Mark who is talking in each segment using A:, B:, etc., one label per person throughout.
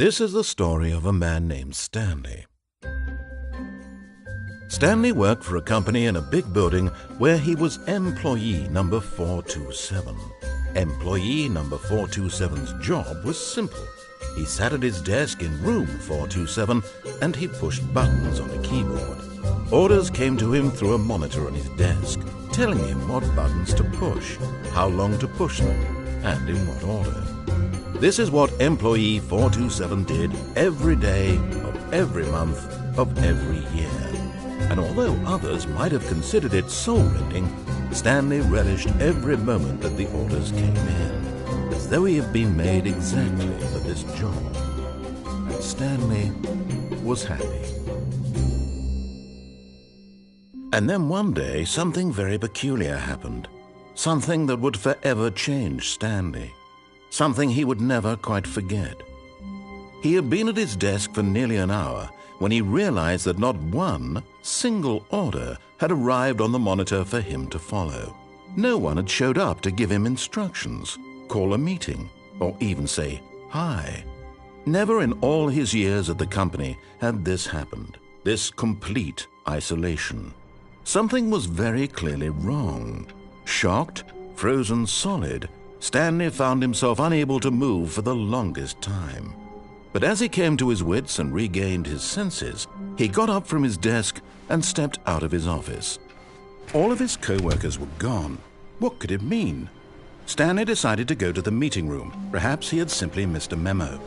A: This is the story of a man named Stanley. Stanley worked for a company in a big building where he was employee number 427. Employee number 427's job was simple. He sat at his desk in room 427 and he pushed buttons on a keyboard. Orders came to him through a monitor on his desk, telling him what buttons to push, how long to push them, and in what order. This is what employee 427 did every day of every month of every year. And although others might have considered it soul-rending, Stanley relished every moment that the orders came in, as though he had been made exactly for this job. And Stanley was happy. And then one day, something very peculiar happened. Something that would forever change Stanley. Something he would never quite forget. He had been at his desk for nearly an hour when he realized that not one single order had arrived on the monitor for him to follow. No one had showed up to give him instructions, call a meeting, or even say hi. Never in all his years at the company had this happened, this complete isolation. Something was very clearly wrong. Shocked, frozen solid, Stanley found himself unable to move for the longest time. But as he came to his wits and regained his senses, he got up from his desk and stepped out of his office. All of his co-workers were gone. What could it mean? Stanley decided to go to the meeting room. Perhaps he had simply missed a memo.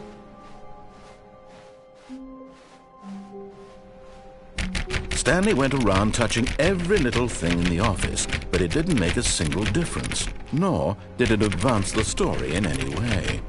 A: Stanley went around touching every little thing in the office, but it didn't make a single difference, nor did it advance the story in any way.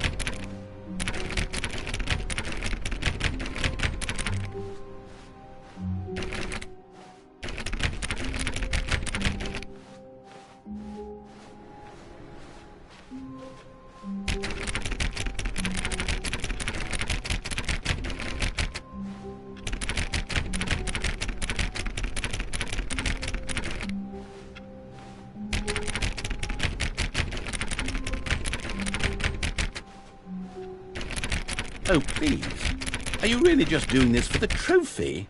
B: Oh, please. Are you really just doing this for the trophy?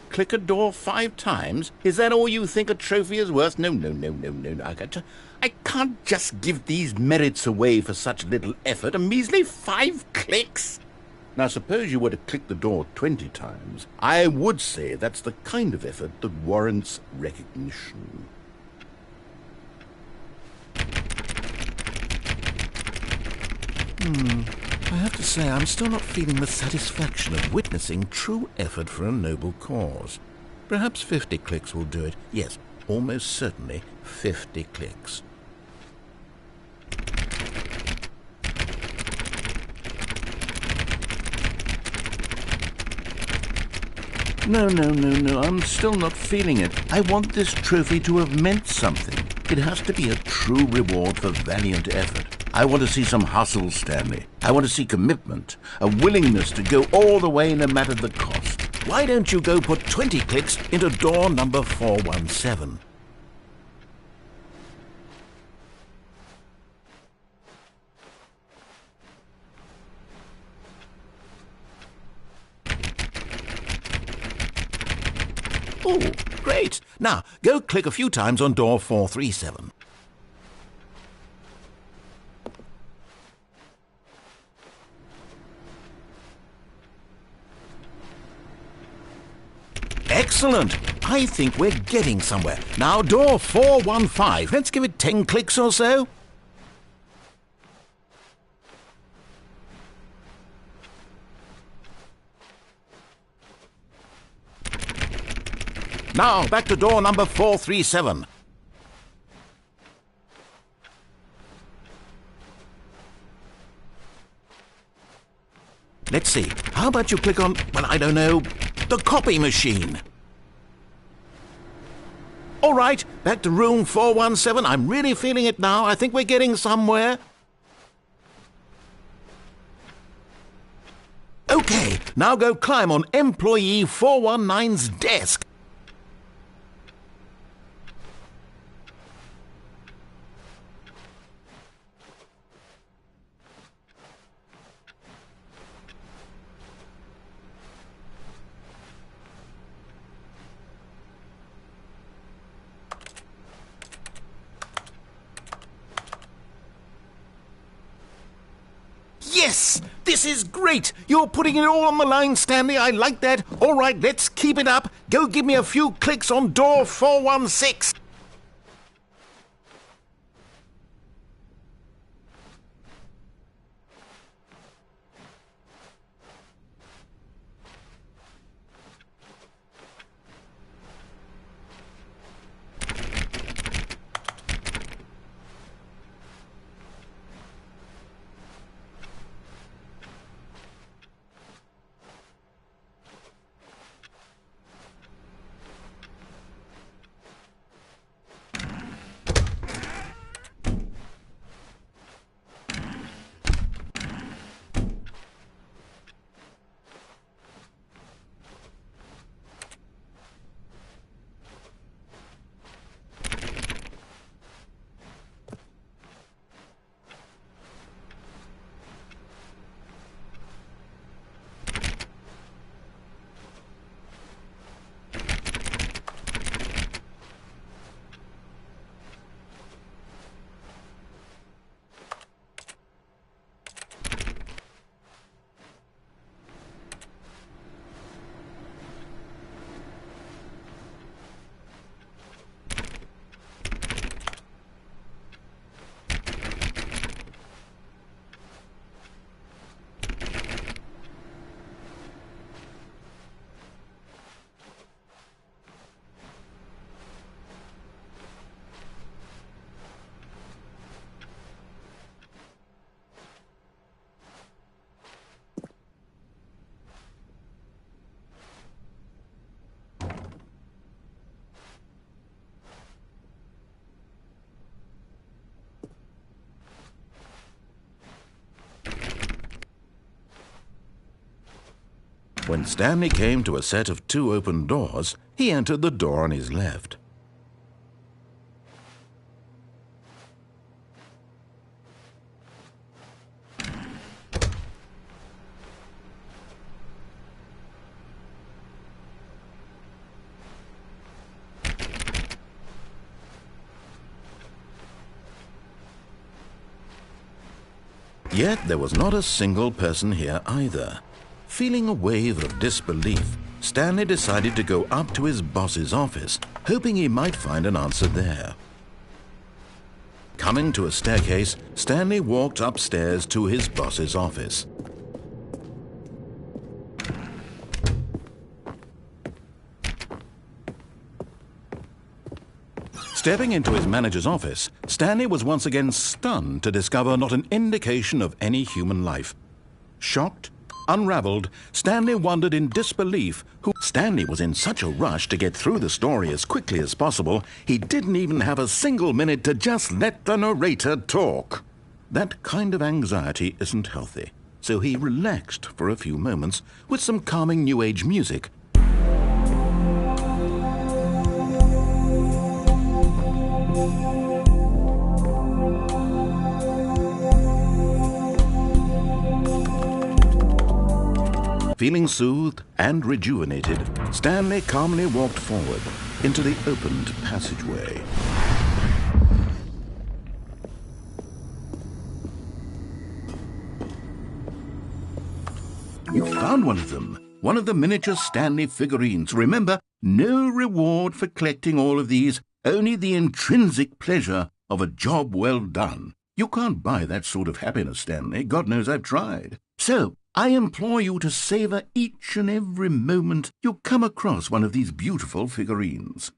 B: Click a door 5 times? Is that all you think a trophy is worth? No. I can't just give these merits away for such little effort. A measly 5 clicks? Now, suppose you were to click the door 20 times. I would say that's the kind of effort that warrants recognition.
A: I have to say, I'm still not feeling the satisfaction of witnessing true effort for a noble cause. Perhaps 50 clicks will do it. Yes, almost certainly 50 clicks. No, I'm still not feeling it. I want this trophy to have meant something. It has to be a true reward for valiant effort. I want to see some hustle, Stanley. I want to see commitment, a willingness to go all the way no matter the cost. Why don't you go put 20 clicks into door number 417? Oh, great. Now, go click a few times on door 437. Excellent. I think we're getting somewhere. Now, door 415. Let's give it 10 clicks or so. Now, back to door number 437. Let's see. How about you click on, well, I don't know, the copy machine? All right, back to room 417. I'm really feeling it now. I think we're getting somewhere. Okay, now go climb on employee 419's desk.
B: Yes! This is great! You're putting it all on the line, Stanley. I like that. All right, let's keep it up. Go give me a few clicks on door 416.
A: When Stanley came to a set of 2 open doors, he entered the door on his left. Yet there was not a single person here either. Feeling a wave of disbelief, Stanley decided to go up to his boss's office, hoping he might find an answer there. Coming to a staircase, Stanley walked upstairs to his boss's office. Stepping into his manager's office, Stanley was once again stunned to discover not an indication of any human life. Shocked, unraveled, Stanley wondered in disbelief who... Stanley was in such a rush to get through the story as quickly as possible, he didn't even have a single minute to just let the narrator talk. That kind of anxiety isn't healthy, so he relaxed for a few moments with some calming New Age music. Feeling soothed and rejuvenated, Stanley calmly walked forward into the opened passageway. You found one of them, one of the miniature Stanley figurines. Remember, no reward for collecting all of these, only the intrinsic pleasure of a job well done. You can't buy that sort of happiness, Stanley. God knows I've tried. So, I implore you to savor each and every moment you come across one of these beautiful figurines.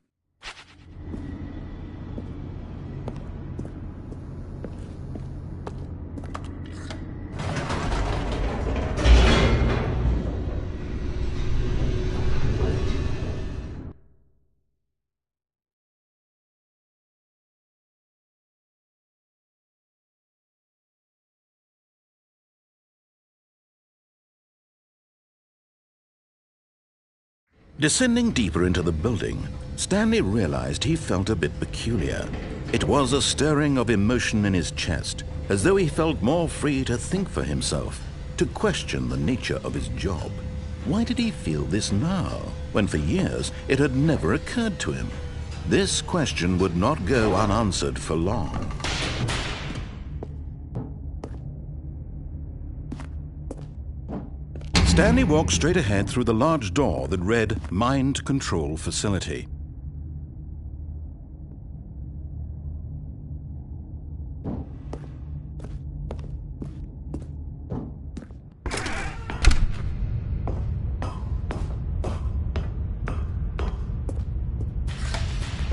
A: Descending deeper into the building, Stanley realized he felt a bit peculiar. It was a stirring of emotion in his chest, as though he felt more free to think for himself, to question the nature of his job. Why did he feel this now, when for years it had never occurred to him? This question would not go unanswered for long. Stanley walked straight ahead through the large door that read Mind Control Facility.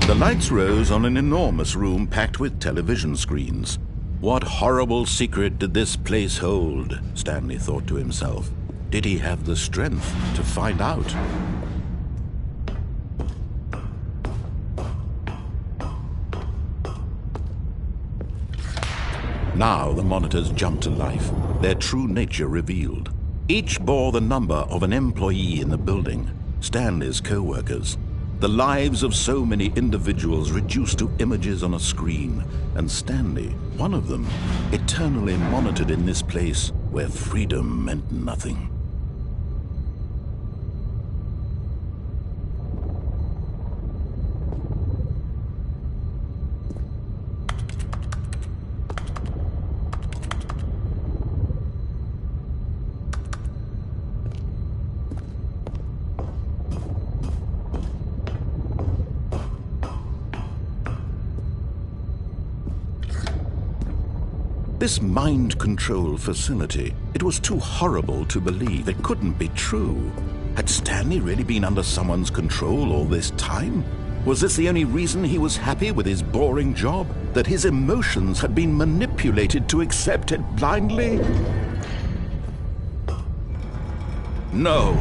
A: The lights rose on an enormous room packed with television screens. What horrible secret did this place hold? Stanley thought to himself. Did he have the strength to find out? Now the monitors jumped to life, their true nature revealed. Each bore the number of an employee in the building, Stanley's co-workers. The lives of so many individuals reduced to images on a screen, and Stanley, one of them, eternally monitored in this place where freedom meant nothing. This mind control facility, it was too horrible to believe. It couldn't be true. Had Stanley really been under someone's control all this time? Was this the only reason he was happy with his boring job? That his emotions had been manipulated to accept it blindly? No,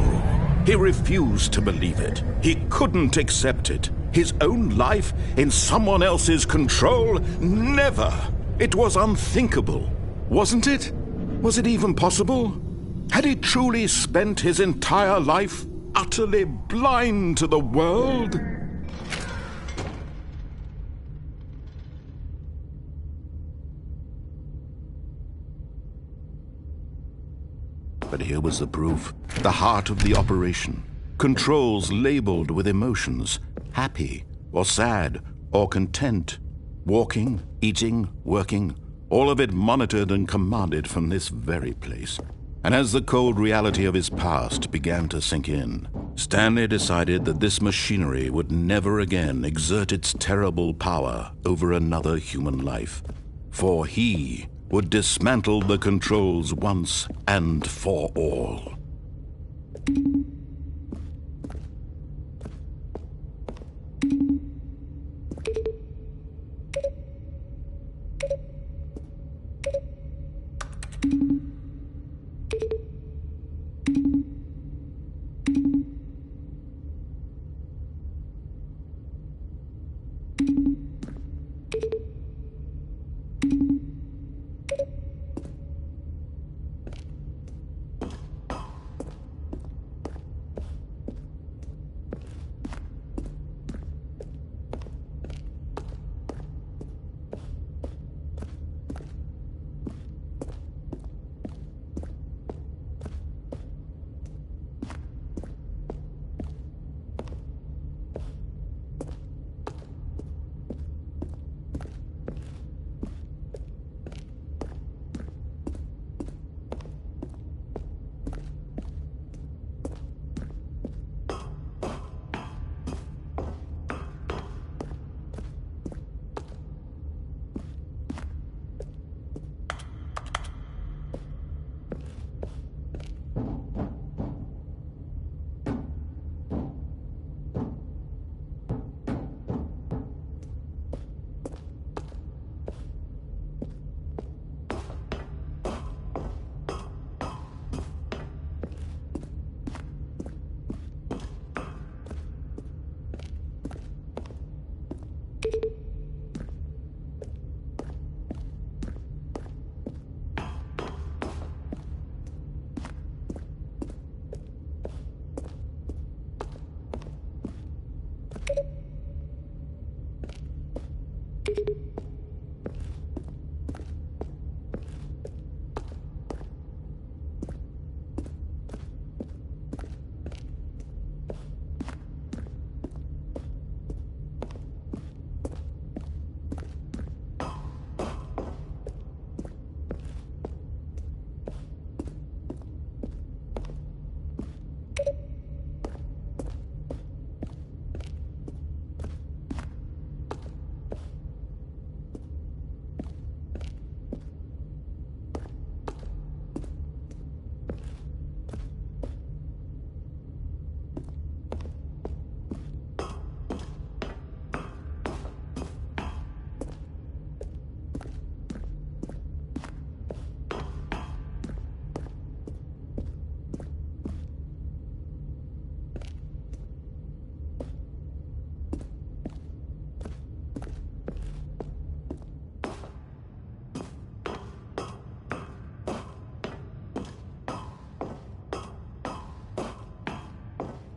A: he refused to believe it. He couldn't accept it. His own life in someone else's control? Never! It was unthinkable, wasn't it? Was it even possible? Had he truly spent his entire life utterly blind to the world? But here was the proof, the heart of the operation. Controls labeled with emotions, happy or sad or content. Walking, eating, working, all of it monitored and commanded from this very place. And as the cold reality of his past began to sink in, Stanley decided that this machinery would never again exert its terrible power over another human life. For he would dismantle the controls once and for all.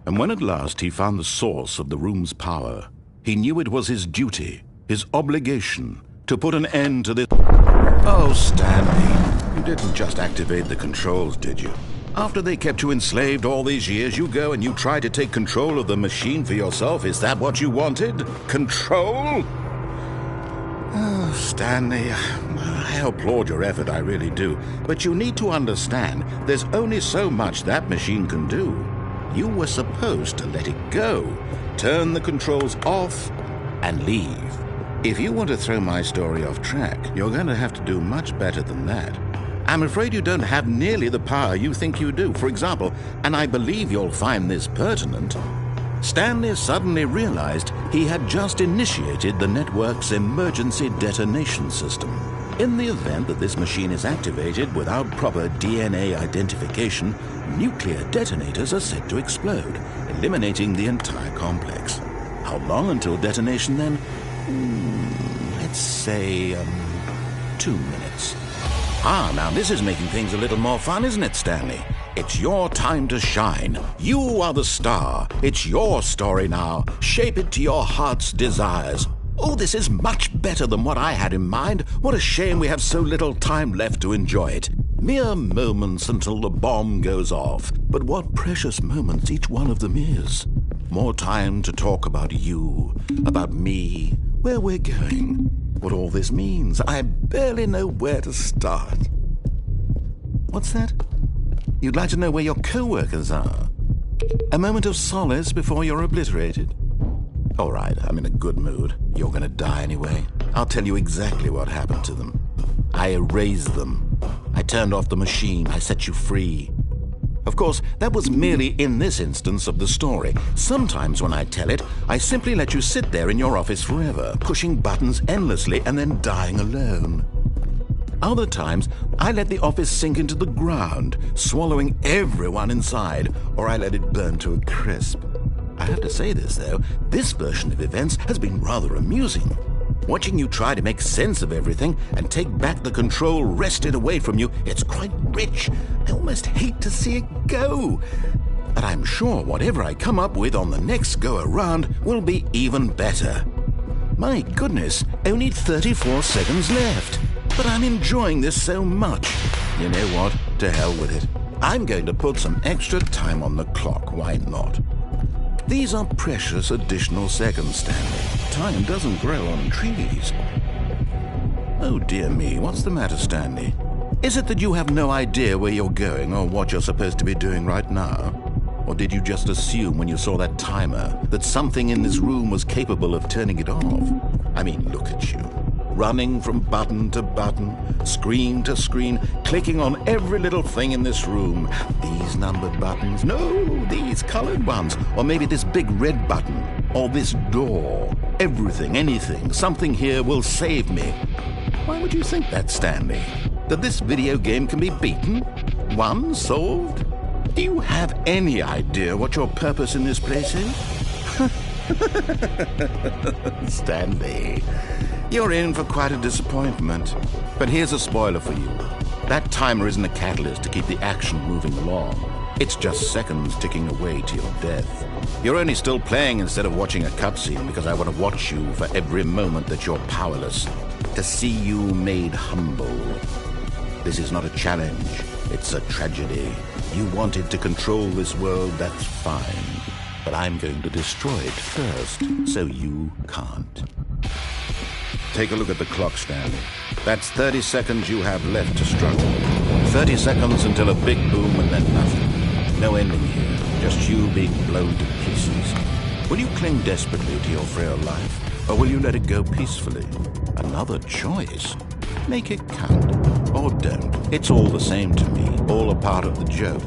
A: And when at last he found the source of the room's power, he knew it was his duty, his obligation, to put an end to this. Oh, Stanley, you didn't just activate the controls, did you? After they kept you enslaved all these years, you go and you try to take control of the machine for yourself. Is that what you wanted? Control? Oh, Stanley, I applaud your effort, I really do. But you need to understand, there's only so much that machine can do. You were supposed to let it go, turn the controls off, and leave. If you want to throw my story off track, you're going to have to do much better than that. I'm afraid you don't have nearly the power you think you do. For example, and I believe you'll find this pertinent, Stanley suddenly realized he had just initiated the network's emergency detonation system. In the event that this machine is activated without proper DNA identification, nuclear detonators are said to explode, eliminating the entire complex. How long until detonation then? Let's say, 2 minutes. Now this is making things a little more fun, isn't it, Stanley? It's your time to shine. You are the star. It's your story now. Shape it to your heart's desires. Oh, this is much better than what I had in mind. What a shame we have so little time left to enjoy it. Mere moments until the bomb goes off. But what precious moments each one of them is. More time to talk about you, about me, where we're going, what all this means. I barely know where to start. What's that? You'd like to know where your co-workers are? A moment of solace before you're obliterated? All right, I'm in a good mood. You're going to die anyway. I'll tell you exactly what happened to them. I erased them. I turned off the machine. I set you free. Of course, that was merely in this instance of the story. Sometimes when I tell it, I simply let you sit there in your office forever, pushing buttons endlessly and then dying alone. Other times, I let the office sink into the ground, swallowing everyone inside, or I let it burn to a crisp. I have to say this, though, this version of events has been rather amusing. Watching you try to make sense of everything and take back the control wrested away from you, it's quite rich. I almost hate to see it go. But I'm sure whatever I come up with on the next go-around will be even better. My goodness, only 34 seconds left. But I'm enjoying this so much. You know what? To hell with it. I'm going to put some extra time on the clock. Why not? These are precious additional seconds, Stanley. Time doesn't grow on trees. Oh dear me, what's the matter, Stanley? Is it that you have no idea where you're going or what you're supposed to be doing right now? Or did you just assume when you saw that timer that something in this room was capable of turning it off? I mean, look at you. Running from button to button, screen to screen, clicking on every little thing in this room. These numbered buttons, no, these colored ones, or maybe this big red button, or this door. Everything, anything, something here will save me. Why would you think that, Stanley? That this video game can be beaten? Won? Solved? Do you have any idea what your purpose in this place is? Stanley, you're in for quite a disappointment. But here's a spoiler for you. That timer isn't a catalyst to keep the action moving along. It's just seconds ticking away to your death. You're only still playing instead of watching a cutscene because I want to watch you for every moment that you're powerless. To see you made humble. This is not a challenge. It's a tragedy. You wanted to control this world, that's fine. But I'm going to destroy it first, so you can't. Take a look at the clock, Stanley. That's 30 seconds you have left to struggle. 30 seconds until a big boom and then nothing. No ending here, just you being blown to pieces. Will you cling desperately to your frail life, or will you let it go peacefully? Another choice. Make it count, or don't. It's all the same to me, all a part of the joke.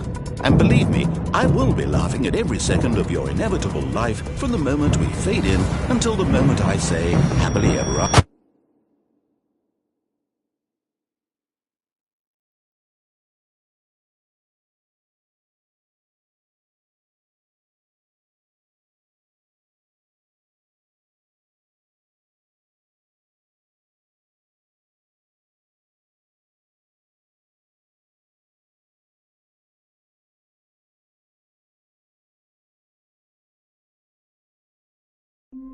A: And believe me, I will be laughing at every second of your inevitable life from the moment we fade in until the moment I say, happily ever after. All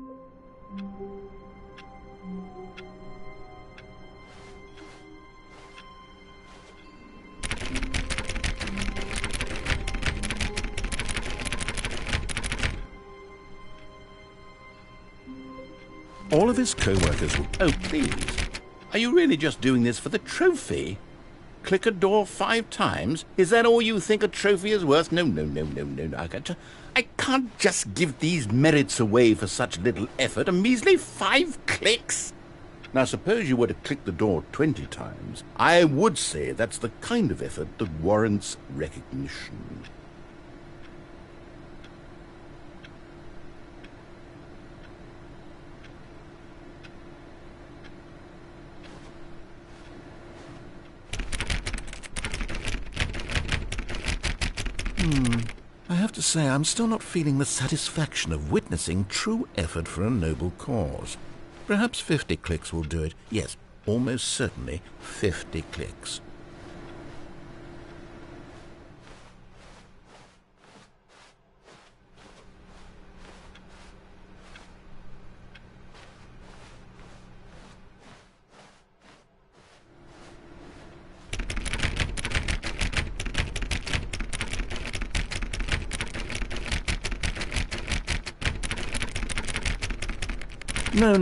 A: of his co-workers were...
B: Oh, please. Are you really just doing this for the trophy? Click a door 5 times? Is that all you think a trophy is worth? No. I can't just give these merits away for such little effort. A measly 5 clicks? Now, suppose you were to click the door 20 times. I would say that's the kind of effort that warrants recognition.
A: I have to say, I'm still not feeling the satisfaction of witnessing true effort for a noble cause. Perhaps 50 clicks will do it. Yes, almost certainly 50 clicks.
B: No,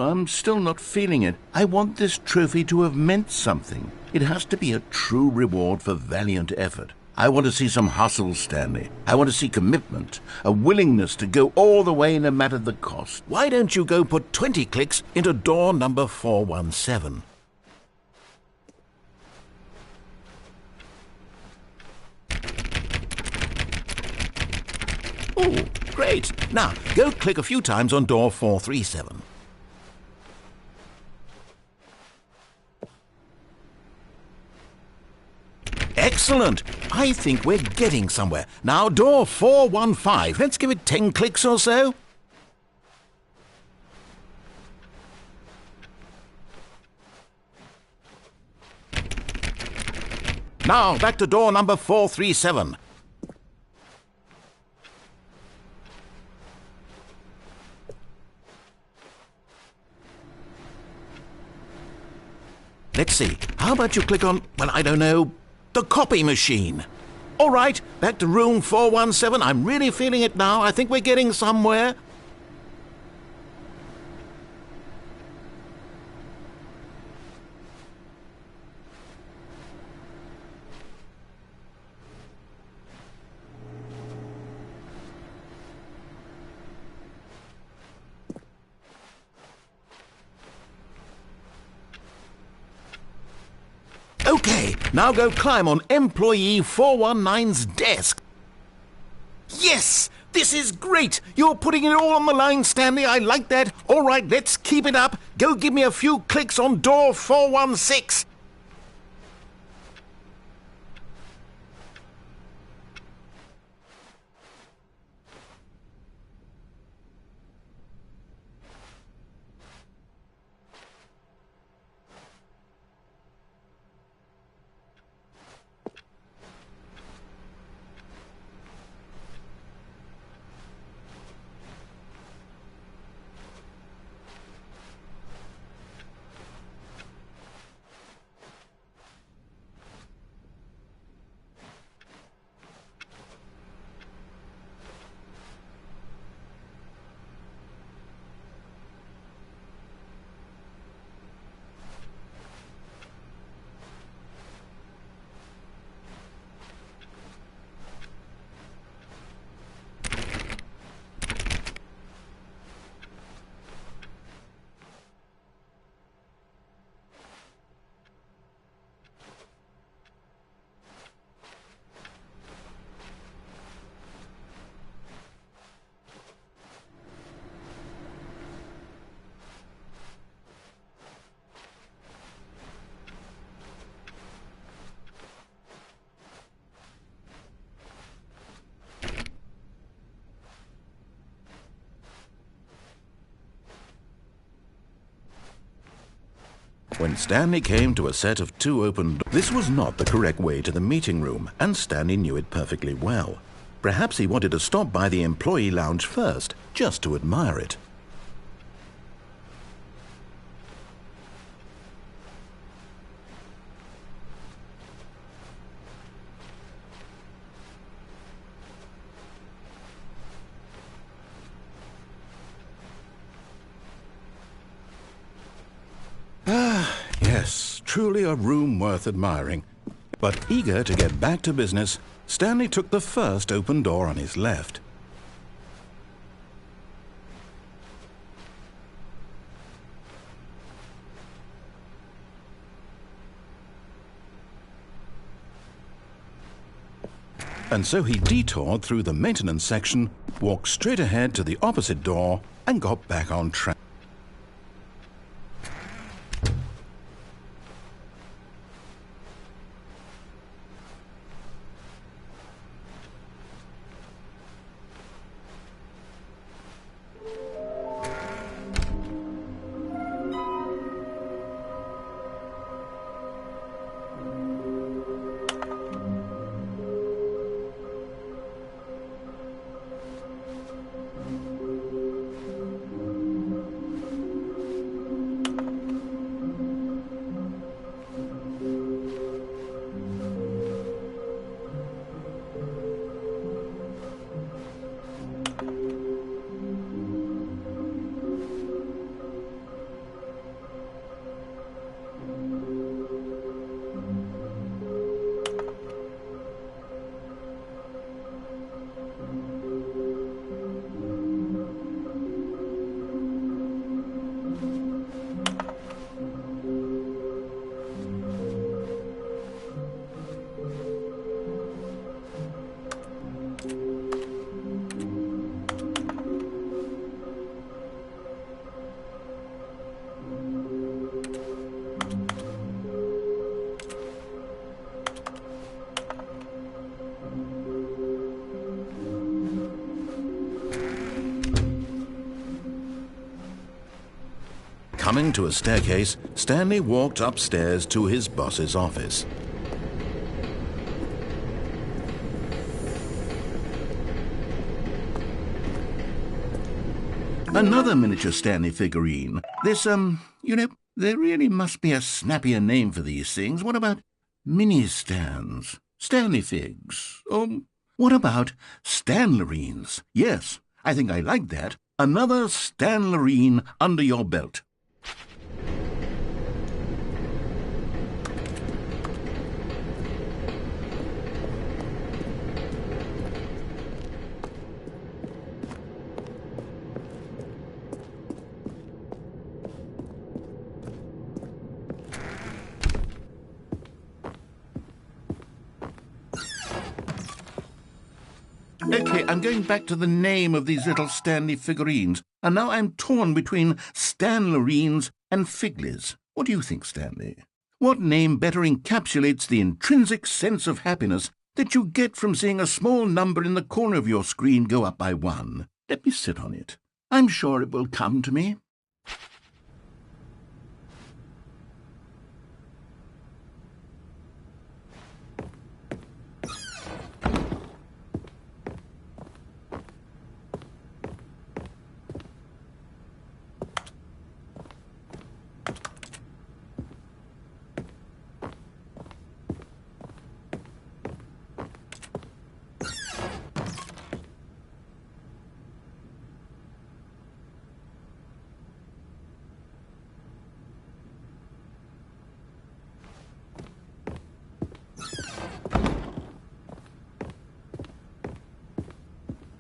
B: I'm still not feeling it. I want this trophy to have meant something. It has to be a true reward for valiant effort. I want to see some hustle, Stanley. I want to see commitment, a willingness to go all the way no matter the cost.
A: Why don't you go put 20 clicks into door number 417? Oh, great. Now, go click a few times on door 437. Excellent. I think we're getting somewhere. Now, door 415. Let's give it 10 clicks or so. Now, back to door number 437. Let's see. How about you click on, well, I don't know, the copy machine? All right, back to room 417. I'm really feeling it now. I think we're getting somewhere. Okay, now go climb on employee 419's desk. Yes, this is great. You're putting it all on the line, Stanley. I like that. All right, let's keep it up. Go give me a few clicks on door 416. When Stanley came to a set of 2 open doors, this was not the correct way to the meeting room, and Stanley knew it perfectly well. Perhaps he wanted to stop by the employee lounge first, just to admire it. Yes, truly a room worth admiring. But eager to get back to business, Stanley took the first open door on his left. And so he detoured through the maintenance section, walked straight ahead to the opposite door, and got back on track. Coming to a staircase, Stanley walked upstairs to his boss's office. Another miniature Stanley figurine. This, there really must be a snappier name for these things. What about mini-stands? Stanley figs? Or what about Stanlerines? Yes, I think I like that. Another Stanlerine under your belt. Okay, I'm going back to the name of these little Stanley figurines, and now I'm torn between Stanlerines and Figlies. What do you think, Stanley? What name better encapsulates the intrinsic sense of happiness that you get from seeing a small number in the corner of your screen go up by 1? Let me sit on it. I'm sure it will come to me.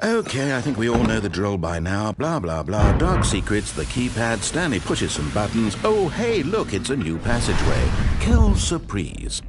A: Okay, I think we all know the drill by now. Blah, blah, blah. Dark secrets, the keypad, Stanley pushes some buttons. Oh, hey, look, it's a new passageway. Quelle surprise.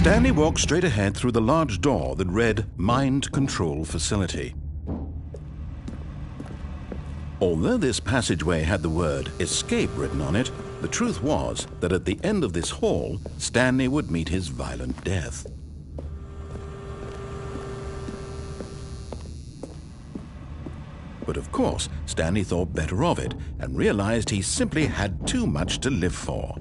A: Stanley walked straight ahead through the large door that read Mind Control Facility. Although this passageway had the word escape written on it, the truth was that at the end of this hall, Stanley would meet his violent death. But of course, Stanley thought better of it and realized he simply had too much to live for.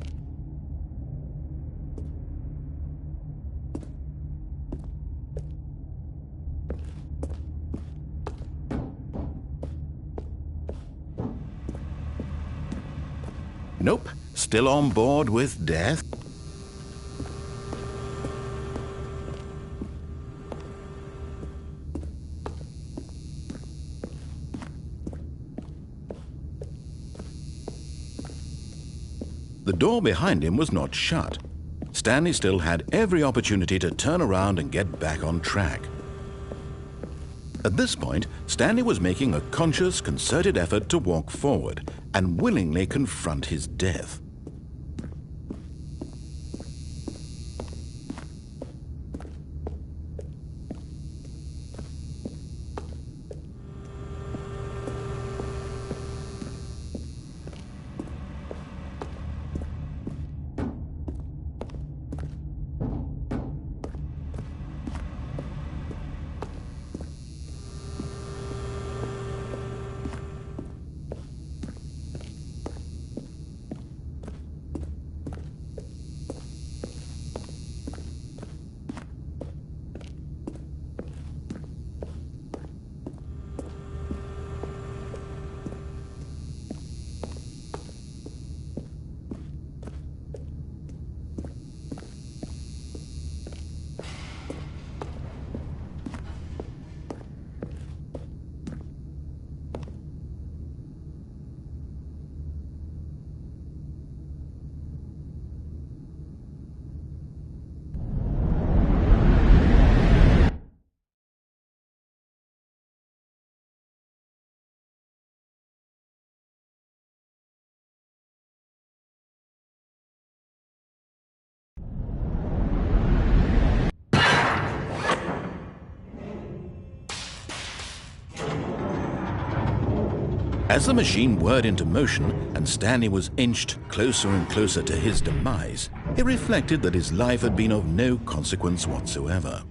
A: Nope, still on board with death. The door behind him was not shut. Stanley still had every opportunity to turn around and get back on track. At this point, Stanley was making a conscious, concerted effort to walk forward and willingly confront his death. As the machine whirred into motion and Stanley was inched closer and closer to his demise, he reflected that his life had been of no consequence whatsoever.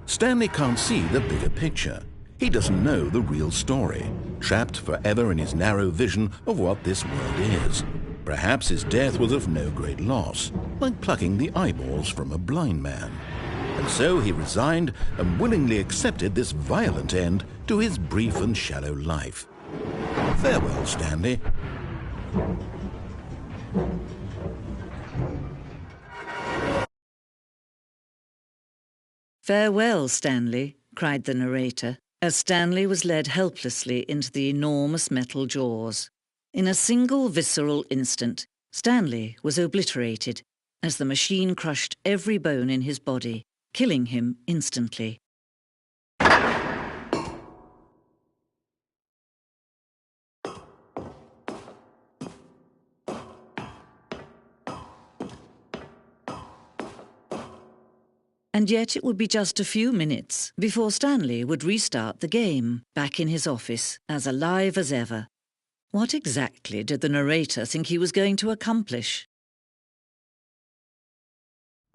A: Stanley can't see the bigger picture. He doesn't know the real story, trapped forever in his narrow vision of what this world is. Perhaps his death was of no great loss, like plucking the eyeballs from a blind man. And so he resigned and willingly accepted this violent end to his brief and shallow life. Farewell, Stanley.
C: "Farewell, Stanley," cried the narrator, as Stanley was led helplessly into the enormous metal jaws. In a single visceral instant, Stanley was obliterated as the machine crushed every bone in his body, killing him instantly. And yet it would be just a few minutes before Stanley would restart the game, back in his office, as alive as ever. What exactly did the narrator think he was going to accomplish?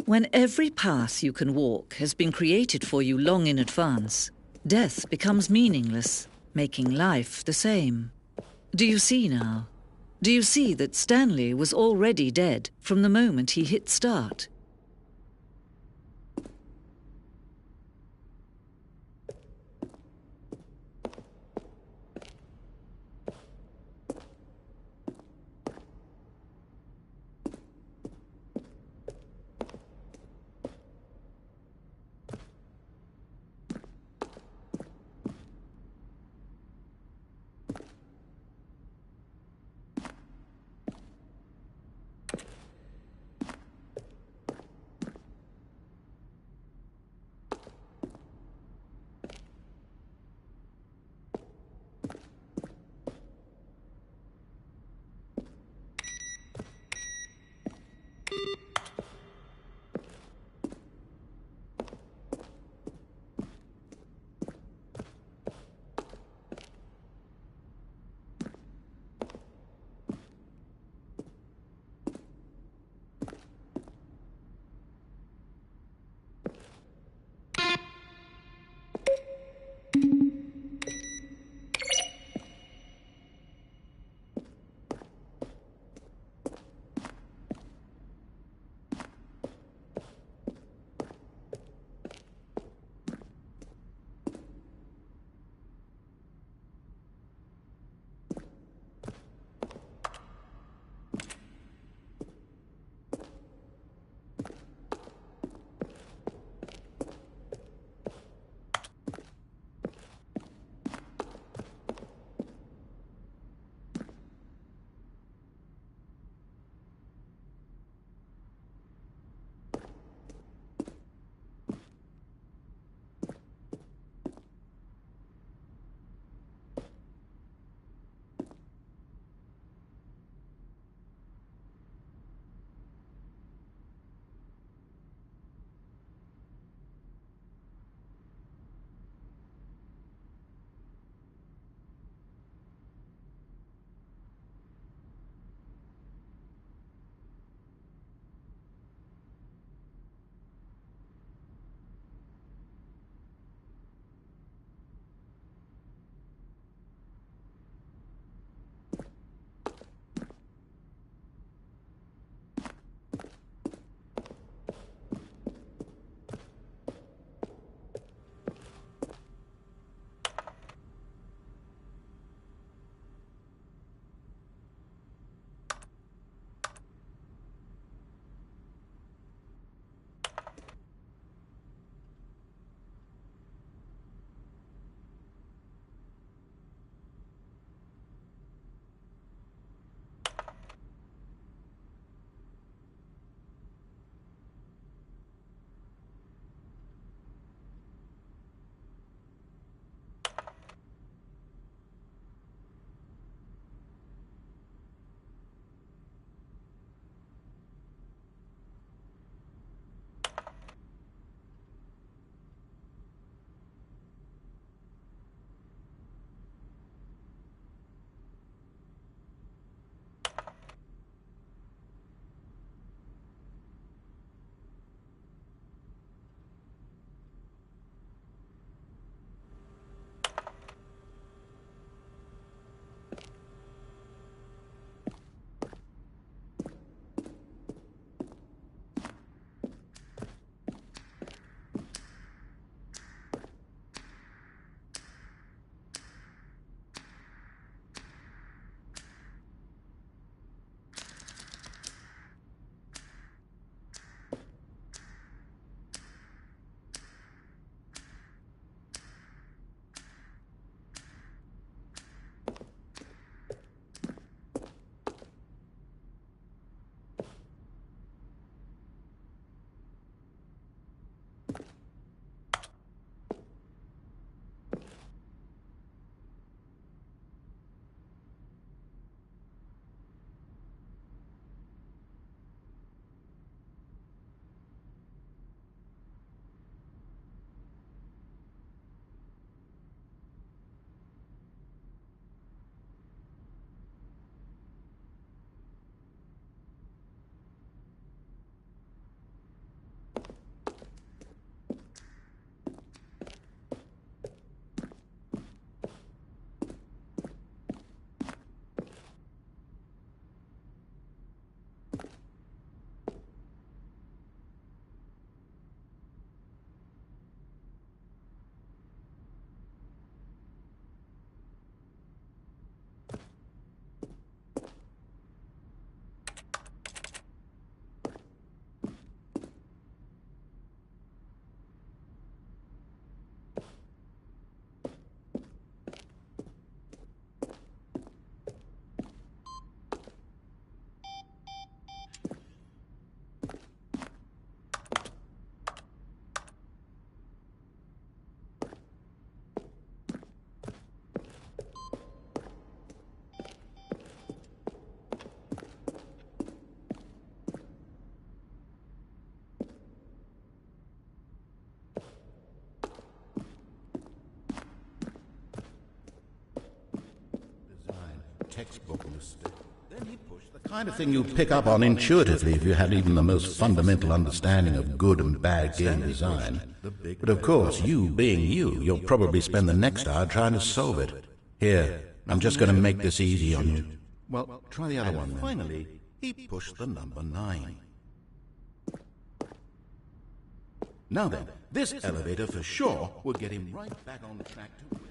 C: When every path you can walk has been created for you long in advance, death becomes meaningless, making life the same. Do you see now? Do you see that Stanley was already dead from the moment he hit start?
A: textbook mistake. Then he pushed the kind of thing you pick up on intuitively if you had even the most fundamental understanding of good and bad game design. But of course, you being you, you'll probably spend the next hour trying to solve it. Here, I'm just going to make this easy on you. Well, try the other one then. Finally, he pushed the number 9. Now then, this elevator for sure will get him right back on track to win.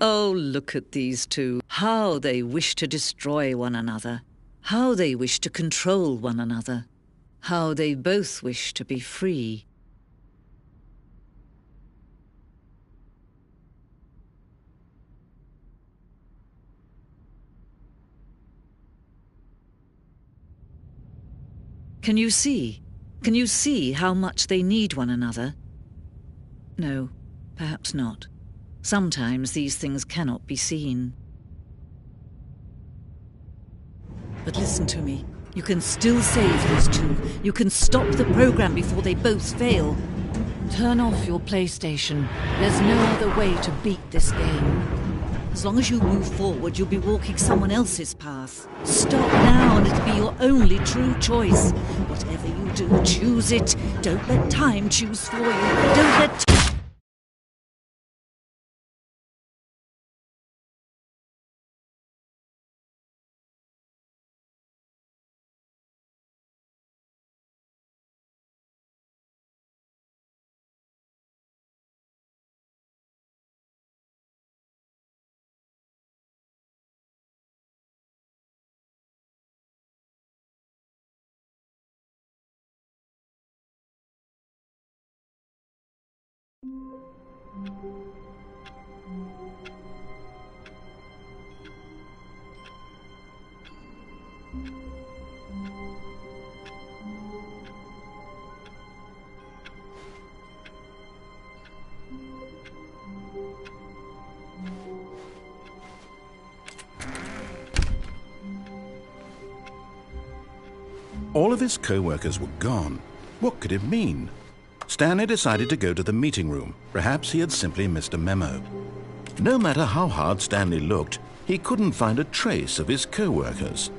C: Oh, look at these two. How they wish to destroy one another. How they wish to control one another. How they both wish to be free. Can you see? Can you see how much they need one another? No, perhaps not. Sometimes these things cannot be seen. But listen to me. You can still save these two. You can stop the program before they both fail. Turn off your PlayStation. There's no other way to beat this game. As long as you move forward, you'll be walking someone else's path. Stop now and it'll be your only true choice. Whatever you do, choose it. Don't let time choose for you. Don't let...
A: All of his co-workers were gone. What could it mean? Stanley decided to go to the meeting room. Perhaps he had simply missed a memo. No matter how hard Stanley looked, he couldn't find a trace of his co-workers.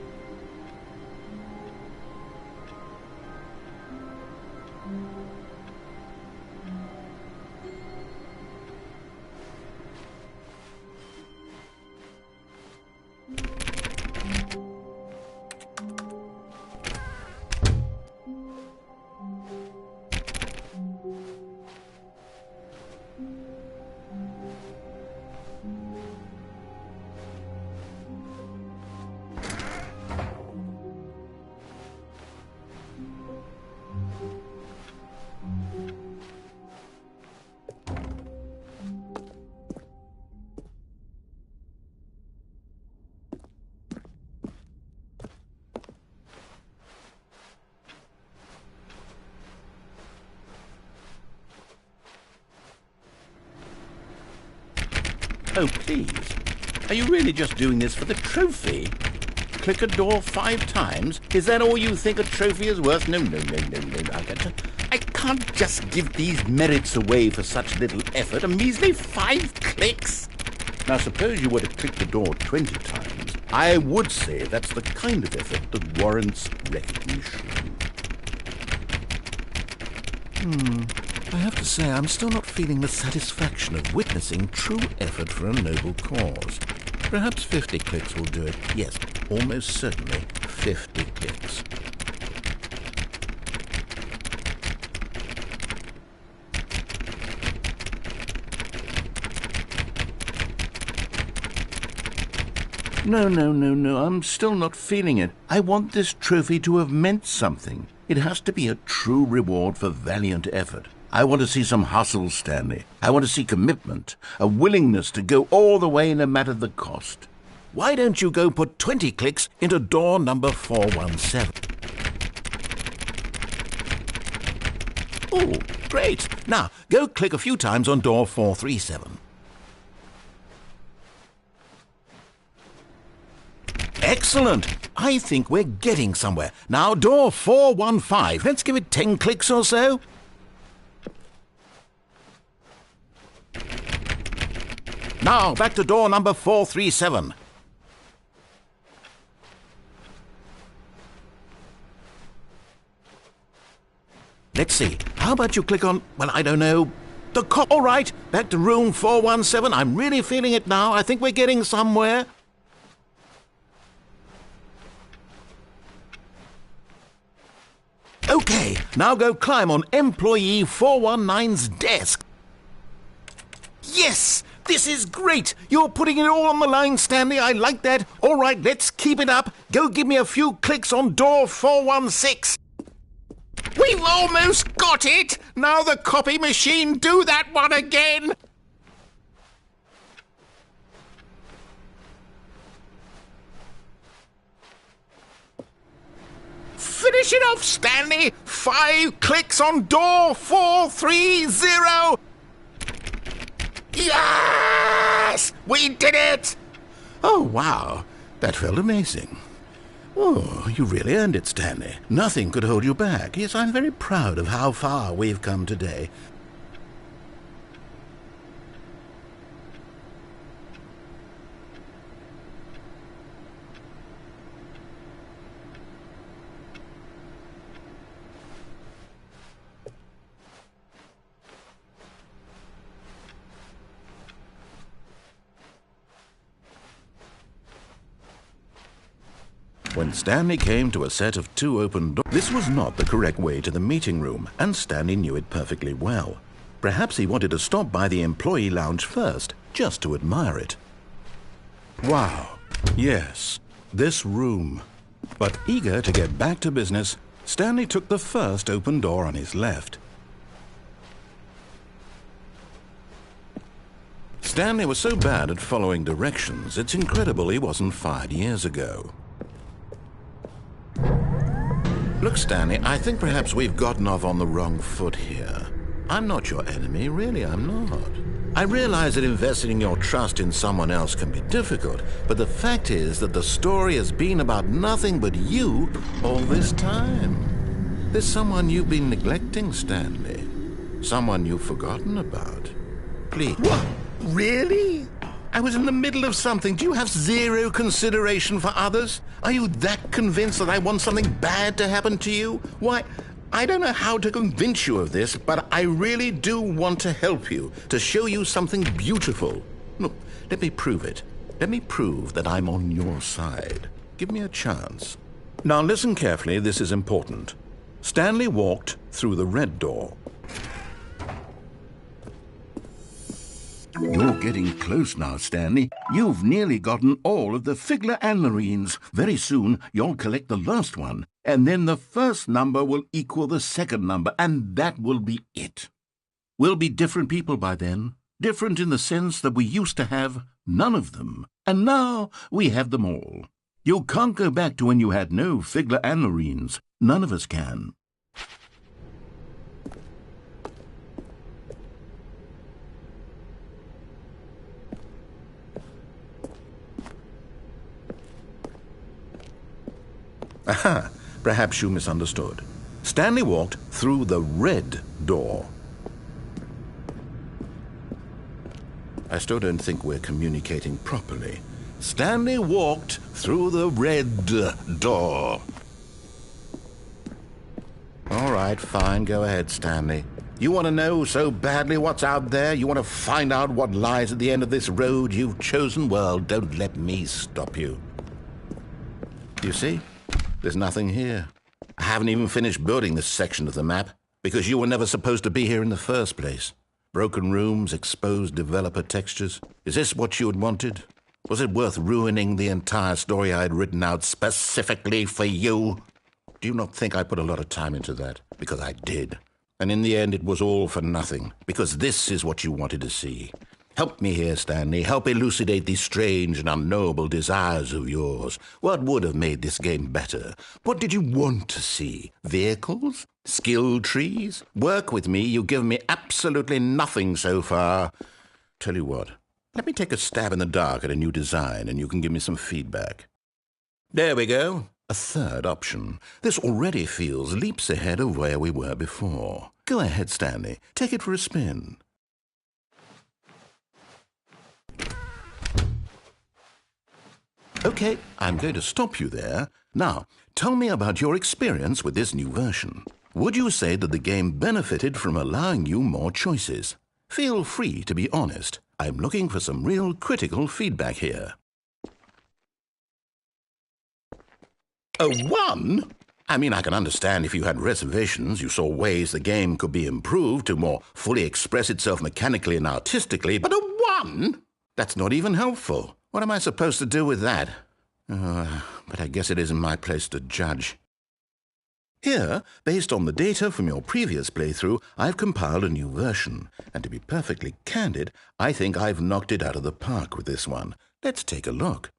B: Oh, please. Are you really just doing this for the trophy? Click a door 5 times? Is that all you think a trophy is worth? No. I can't just give these merits away for such little effort. A measly 5 clicks? Now, suppose you were to click the door 20 times. I would say that's the kind of effort that warrants recognition.
A: I have to say, I'm still not feeling the satisfaction of witnessing true effort for a noble cause. Perhaps 50 clicks will do it. Yes, almost certainly 50 clicks. No, I'm still not feeling it. I want this trophy to have meant something. It has to be a true reward for valiant effort. I want to see some hustle, Stanley. I want to see commitment, a willingness to go all the way no matter the cost. Why don't you go put 20 clicks into door number 417? Oh, great. Now, go click a few times on door 437. Excellent. I think we're getting somewhere. Now, door 415. Let's give it 10 clicks or so. Now, back to door number 437. Let's see. How about you click on, well, I don't know, the cop. All right, back to room 417. I'm really feeling it now. I think we're getting somewhere. Okay, now go climb on employee 419's desk. Yes, this is great. You're putting it all on the line, Stanley. I like that. All right, let's keep it up. Go give me a few clicks on door 416.
B: We've almost got it! Now the copy machine, do that one again! Finish it off, Stanley! 5 clicks on door 430! Yes! We did it!
A: Oh, wow. That felt amazing. Oh, you really earned it, Stanley. Nothing could hold you back. Yes, I'm very proud of how far we've come today. When Stanley came to a set of 2 open doors, this was not the correct way to the meeting room, and Stanley knew it perfectly well. Perhaps he wanted to stop by the employee lounge first, just to admire it. Wow, yes, this room. But eager to get back to business, Stanley took the first open door on his left. Stanley was so bad at following directions, it's incredible he wasn't fired years ago. Look, Stanley, I think perhaps we've gotten off on the wrong foot here. I'm not your enemy, really, I'm not. I realize that investing your trust in someone else can be difficult, but the fact is that the story has been about nothing but you all this time. There's someone you've been neglecting, Stanley. Someone you've forgotten about. Please.
B: What? Really? I was in the middle of something. Do you have zero consideration for others? Are you that convinced that I want something bad to happen to you? Why, I don't know how to convince you of this, but I really do want to help you, to show you something beautiful. Look, let me prove it. Let me prove that I'm on your side. Give me a chance. Now listen carefully, this is important. Stanley walked through the red door. You're getting close now, Stanley. You've nearly gotten all of the Figler anlarines. Very soon, you'll collect the last one, and then the first number will equal the second number, and that will be it. We'll be different people by then. Different in the sense that we used to have none of them, and now we have them all. You can't go back to when you had no Figler anlarines. None of us can. Aha! Perhaps you misunderstood. Stanley walked through the red door. I still don't think we're communicating properly. Stanley walked through the red door. All right, fine. Go ahead, Stanley. You want to know so badly what's out there? You want to find out what lies at the end of this road you've chosen? Well, don't let me stop you. You see? There's nothing here. I haven't even finished building this section of the map, because you were never supposed to be here in the first place. Broken rooms, exposed developer textures. Is this what you had wanted? Was it worth ruining the entire story I had written out specifically for you? Do you not think I put a lot of time into that? Because I did. And in the end, it was all for nothing, because this is what you wanted to see. Help me here, Stanley. Help elucidate these strange and unknowable desires of yours. What would have made this game better? What did you want to see? Vehicles? Skill trees? Work with me. You've given me absolutely nothing so far. Tell you what, let me take a stab in the dark at a new design, and you can give me some feedback.
A: There we go. A third option. This already feels leaps ahead of where we were before. Go ahead, Stanley. Take it for a spin. Okay, I'm going to stop you there. Now, tell me about your experience with this new version. Would you say that the game benefited from allowing you more choices? Feel free to be honest. I'm looking for some real critical feedback here. A 1? I mean, I can understand if you had reservations, you saw ways the game could be improved to more fully express itself mechanically and artistically, but a 1? That's not even helpful. What am I supposed to do with that? But I guess it isn't my place to judge. Here, based on the data from your previous playthrough, I've compiled a new version. And to be perfectly candid, I think I've knocked it out of the park with this one. Let's take a look.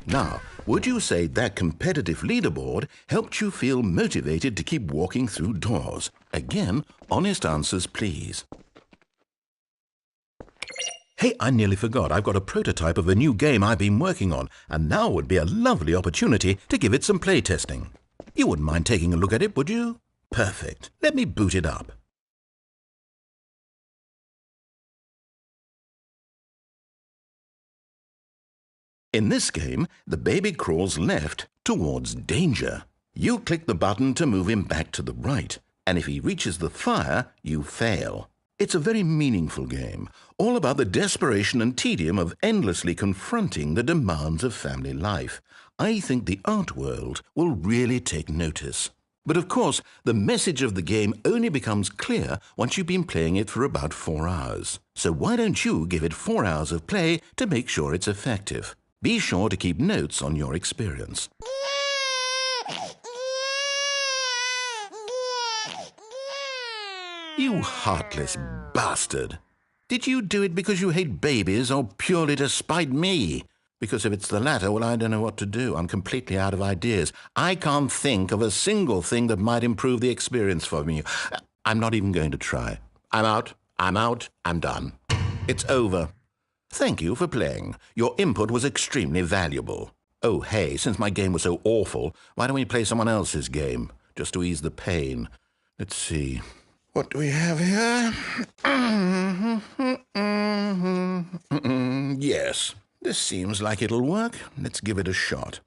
A: Now, would you say that competitive leaderboard helped you feel motivated to keep walking through doors? Again, honest answers, please. Hey, I nearly forgot. I've got a prototype of a new game I've been working on, and now would be a lovely opportunity to give it some playtesting. You wouldn't mind taking a look at it, would you? Perfect. Let me boot it up. In this game, the baby crawls left towards danger. You click the button to move him back to the right, and if he reaches the fire, you fail. It's a very meaningful game, all about the desperation and tedium of endlessly confronting the demands of family life. I think the art world will really take notice. But of course, the message of the game only becomes clear once you've been playing it for about 4 hours. So why don't you give it 4 hours of play to make sure it's effective? Be sure to keep notes on your experience. You heartless bastard! Did you do it because you hate babies or purely to spite me? Because if it's the latter, well, I don't know what to do. I'm completely out of ideas. I can't think of a single thing that might improve the experience for me. I'm not even going to try. I'm out, I'm done. It's over. Thank you for playing. Your input was extremely valuable. Oh, hey, since my game was so awful, why don't we play someone else's game, just to ease the pain? Let's see. What do we have here? Yes, this seems like it'll work. Let's give it a shot.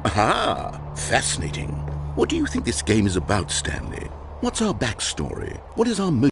A: Aha! Fascinating. What do you think this game is about, Stanley? What's our backstory? What is our motivation?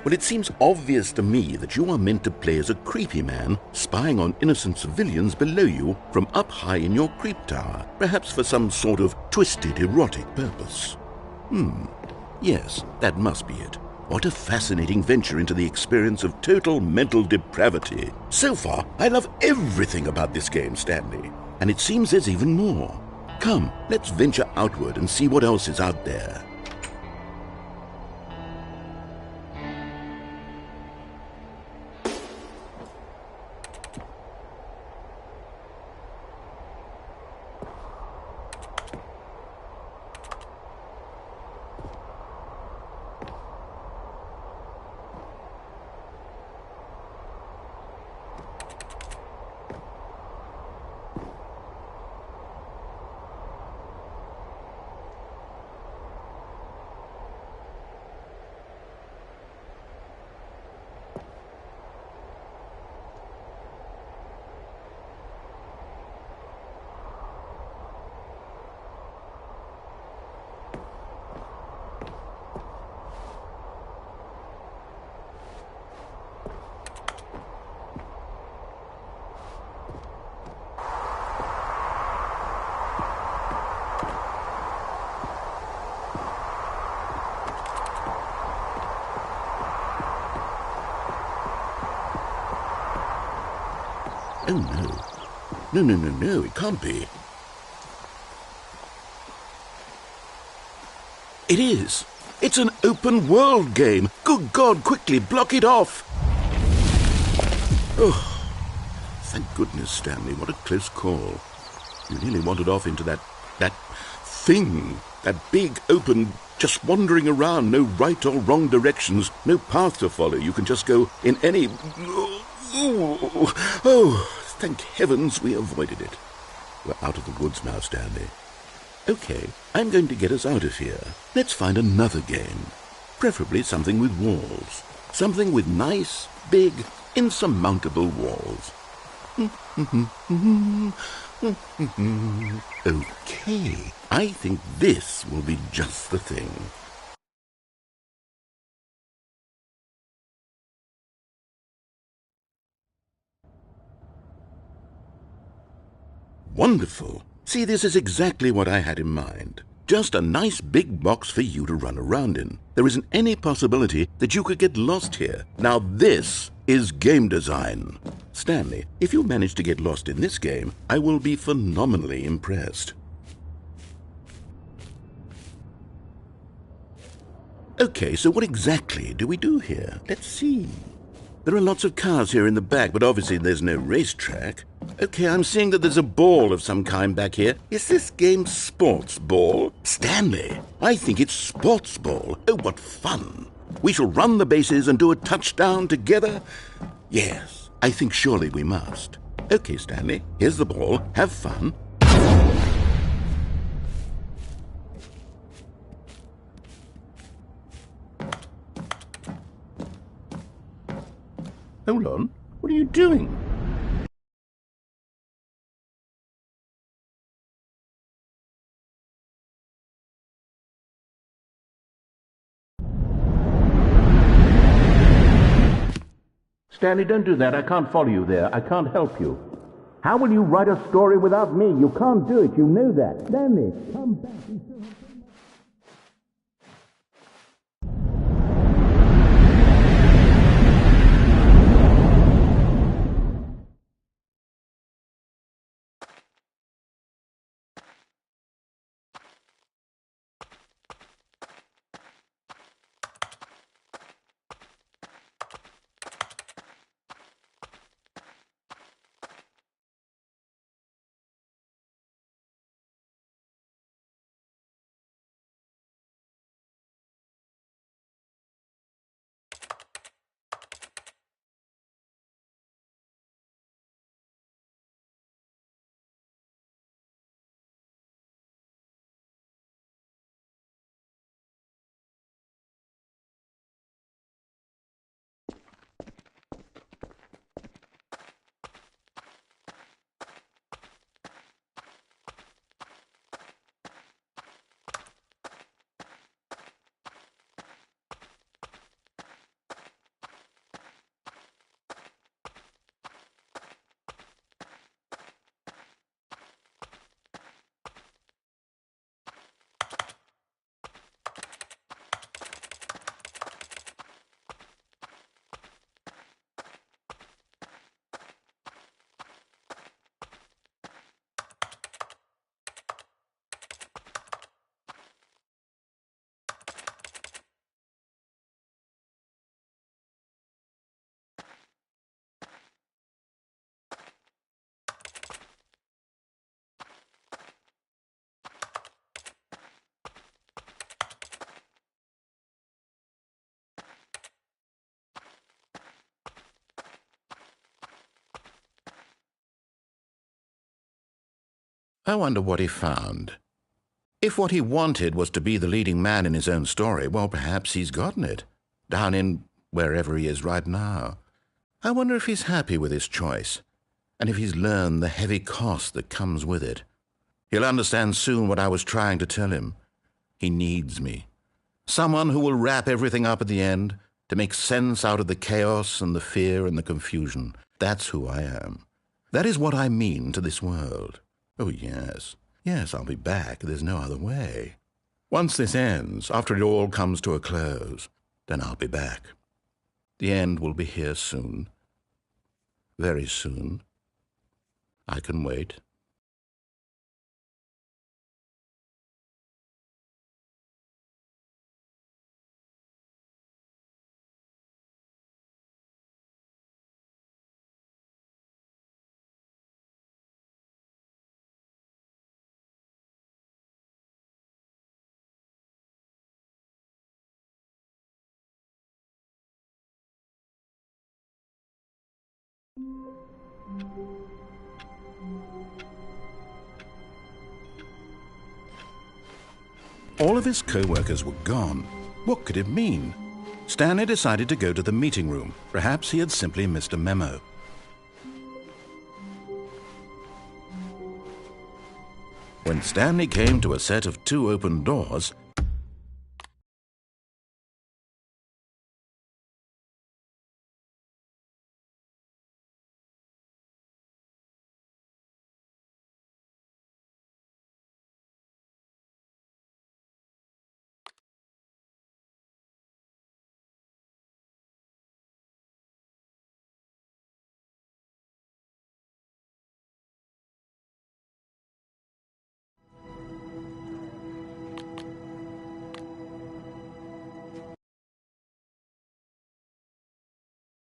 A: Well, it seems obvious to me that you are meant to play as a creepy man spying on innocent civilians below you from up high in your creep tower, perhaps for some sort of twisted erotic purpose. Yes, that must be it. What a fascinating venture into the experience of total mental depravity. So far, I love everything about this game, Stanley. And it seems there's even more. Come, let's venture outward and see what else is out there. Oh, no. No, it can't be. It is. It's an open world game. Good God, quickly, block it off. Oh, thank goodness, Stanley. What a close call. You nearly wandered off into that thing. That big, open, just wandering around. No right or wrong directions. No path to follow. You can just go in any... Oh, thank heavens we avoided it. We're out of the woods now, Stanley. Okay, I'm going to get us out of here. Let's find another game. Preferably something with walls. Something with nice, big, insurmountable walls. Okay, I think this will be just the thing. Wonderful. See, this is exactly what I had in mind. Just a nice big box for you to run around in. There isn't any possibility that you could get lost here. Now this is game design. Stanley, if you manage to get lost in this game, I will be phenomenally impressed. Okay, so what exactly do we do here? Let's see. There are lots of cars here in the back, but obviously there's no racetrack. Okay, I'm seeing that there's a ball of some kind back here. Is this game sports ball? Stanley, I think it's sports ball. Oh, what fun. We shall run the bases and do a touchdown together? Yes, I think surely we must. Okay, Stanley, here's the ball. Have fun. Hold on. What are you doing? Stanley, don't do that. I can't follow you there. I can't help you. How will you write a story without me? You can't do it. You know that. Stanley, come back. I wonder what he found. If what he wanted was to be the leading man in his own story, well, perhaps he's gotten it, down in wherever he is right now. I wonder if he's happy with his choice, and if he's learned the heavy cost that comes with it. He'll understand soon what I was trying to tell him. He needs me. Someone who will wrap everything up at the end, to make sense out of the chaos and the fear and the confusion. That's who I am. That is what I mean to this world. Oh, yes. Yes, I'll be back. There's no other way. Once this ends, after it all comes to a close, then I'll be back. The end will be here soon. Very soon. I can wait. All of his co-workers were gone. What could it mean? Stanley decided to go to the meeting room. Perhaps he had simply missed a memo. When Stanley came to a set of 2 open doors,